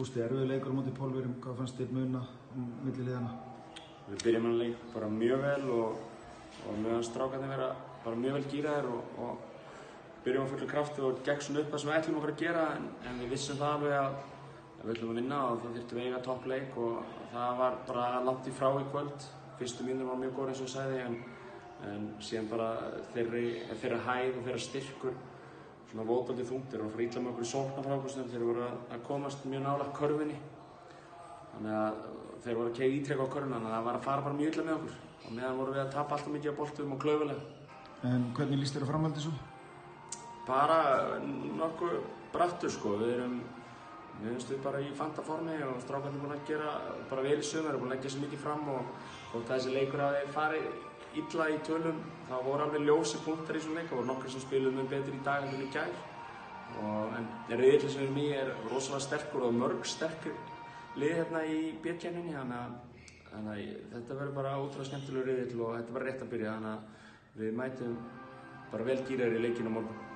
Gústi, erfiður leikur á móti Pólverjum, hvað fannst þér muna milli liðanna? Við byrjum að leik bara mjög vel og meðan strákarnir vera bara mjög vel gíraðir og byrjum á fullu krafti og gekk svona upp það sem við ætlum okkur að gera en við vissum það alveg að við ætlum að vinna og það þyrftum við eiga toppleik og það var bara langt í frá í kvöld. Fyrstu mínútur var mjög góð eins og ég sagði en síðan bara þeirra hæð og þeirra styrkur svona vótandi þungtir og fór illa með okkur í sóknar frá okkur þeir voru að komast mjög nálægt körfunni. Þannig að þeir voru að keyra ítrekka á körfuna þannig að það var að fara bara mjög illa með okkur og meðan vorum við að tapa alltaf mikið á boltum og klaufulega. En hvernig líst þér á framhaldið svo? Bara nokkuð brattur sko, við finnst við bara í fantaformi og strákarnir búin að gera bara vel í sumar, búin að leggja sér mikið fram og þessi leikur að þeir farið illa í tölum, það voru alveg ljósi punktar í þessum leik, það voru nokkrir sem spiluðu mjög betur í dag en í gær en riðillinn sem við erum í rosalega sterkur og mörg sterkur lið hérna í B-keppninni þannig að þetta verður bara ótrúlega skemmtilegur riðill og þetta var rétt að byrja þannig að við mætum bara vel gíraðir í leikinn á morgun.